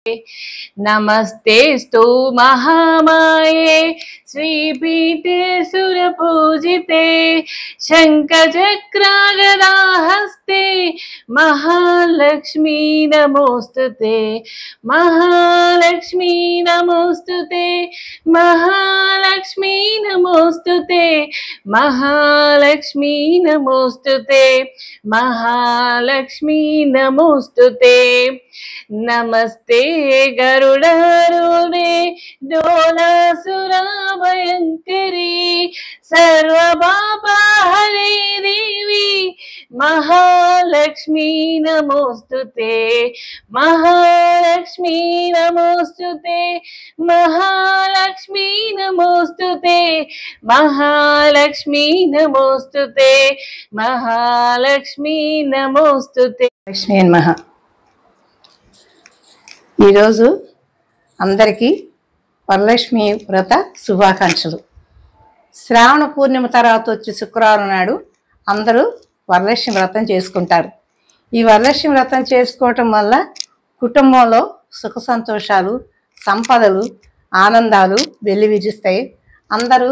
नमस्तेस्तु महामाये श्रीपीठे सुरपूजिते शङ्खचक्रागदाहस्ते महालक्ष्मी नमोस्तुते महालक्ष्मी नमोस्तुते महालक्ष्मी नमोस्तुते महालक्ष्मी नमोस्तुते महालक्ष्मी नमोस्तुते। नमस्ते गरुडारूढे डोलासुराभयङ्करी सर्वपापहरे देवी महालक्ष्मी नमोस्तुते महालक्ष्मी नमोस्तुते महालक्ष्मी नमोस्तुते महालक्ष्मी नमोस्तुते महालक्ष्मी नमोस्तुते। లక్ష్మీ నమః। ఈరోజు అందరికీ వరలక్ష్మి వ్రత శుభాకాంక్షలు। శ్రావణ పూర్ణిమ తర్వాత వచ్చే శుక్రవారం నాడు అందరూ వరలక్ష్మి వ్రతం చేసుకుంటారు। ఈ వరలక్ష్మి వ్రతం చేసుకోవటం వల్ల కుటుంబంలో సుఖ సంతోషాలు, సంపదలు, ఆనందాలు వెల్లివిరుస్తాయి। అందరూ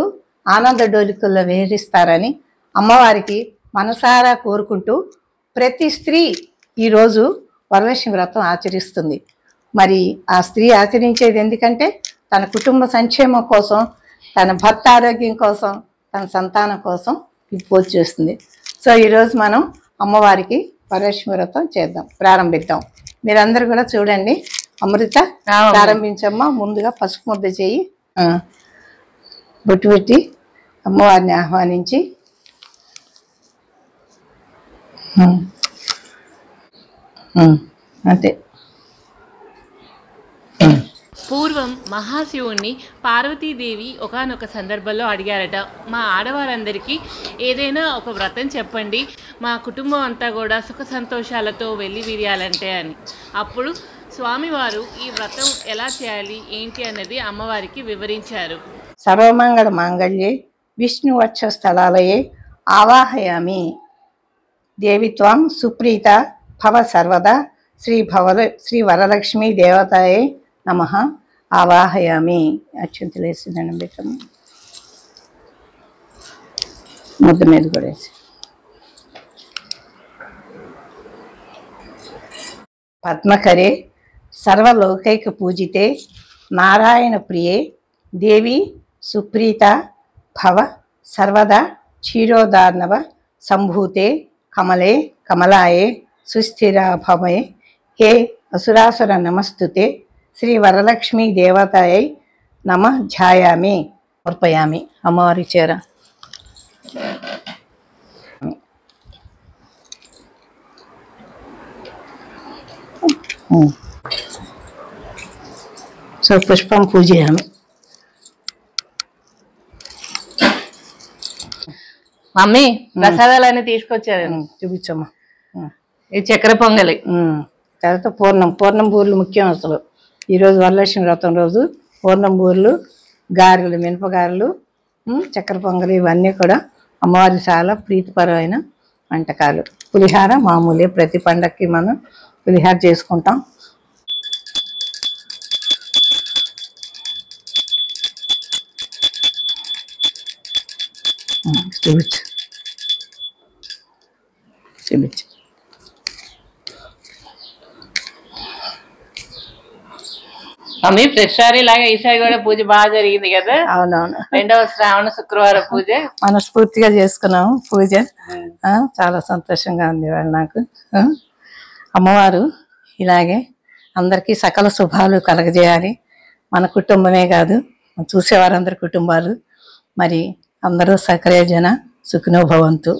ఆనంద డోలికల్లో విహరిస్తారని అమ్మవారికి మనసారా కోరుకుంటూ ప్రతి స్త్రీ ఈరోజు వరలక్ష్మి వ్రతం ఆచరిస్తుంది। మరి ఆ స్త్రీ ఆచరించేది ఎందుకంటే తన కుటుంబ సంక్షేమం కోసం, తన భర్త ఆరోగ్యం కోసం, తన సంతానం కోసం ఈ పూజ చేస్తుంది। సో ఈరోజు మనం అమ్మవారికి వరలక్ష్మి వ్రతం చేద్దాం, ప్రారంభిద్దాం। మీరందరూ కూడా చూడండి। అమృత ప్రారంభించమ్మా। ముందుగా పసుపు ముద్ద చేయి, బొట్టు పెట్టి అమ్మవారిని ఆహ్వానించి అంతే। పూర్వం మహాశివుణ్ణి పార్వతీదేవి ఒకానొక సందర్భంలో అడిగారట, మా ఆడవారందరికీ ఏదైనా ఒక వ్రతం చెప్పండి, మా కుటుంబం అంతా కూడా సుఖ సంతోషాలతో వెళ్ళి విరియాలంటే అని। అప్పుడు స్వామివారు ఈ వ్రతం ఎలా చేయాలి ఏంటి అన్నది అమ్మవారికి వివరించారు। సర్వమంగళ మాంగళ్యే విష్ణువక్ష స్థలాలయే ఆవాహయామి దేవి త్వం సుప్రీత భవ సర్వదా శ్రీ వరలక్ష్మీ దేవతాయే నమః ఆవాహయామి। అక్షంతలు వేసి దండం పెట్టము, ముద్ద మీద కూడా వేసి। పద్మకరే సర్వలోకైక పూజితే నారాయణ ప్రియే దేవి సుప్రీత భవ సర్వదా క్షీరోదార్ణవ సంభూతే కమలే కమలాయే సుస్థిర భవే హే అసురాసుర నమస్తుతే శ్రీ వరలక్ష్మీ దేవతాయై నమ ధ్యాయామి సమర్పయామి। అమ్మవారి చేర సో పుష్పం పూజయామి। మమ్మీ ప్రసాదాలన్నీ తీసుకొచ్చారు, చూపించమ్మా। ఇది చక్కెర పొంగలి, తర్వాత పూర్ణం బూరెలు ముఖ్యం అసలు। ఈరోజు వరలక్ష్మి వ్రతం రోజు పూర్ణం బూరెలు, గారెలు, మినపగారెలు, చక్కెర పొంగలి ఇవన్నీ కూడా అమ్మవారి చాలా ప్రీతిపరమైన వంటకాలు। పులిహార మామూలే, ప్రతి పండక్కి మనం పులిహార చేసుకుంటాం। చూపించు చూపించు। మమ్మీ ప్రతిసారి లాగా ఈసారి కూడా పూజ బాగా జరిగింది కదా? అవునవును, రెండవ శ్రావణ శుక్రవారం పూజ మనస్ఫూర్తిగా చేసుకున్నాము పూజ। చాలా సంతోషంగా ఉంది వాళ్ళు నాకు। అమ్మవారు ఇలాగే అందరికీ సకల శుభాలు కలగజేయాలి। మన కుటుంబమే కాదు, చూసేవారందరి కుటుంబాలు, మరి అందరూ సకల జన సుఖినో భవంతు।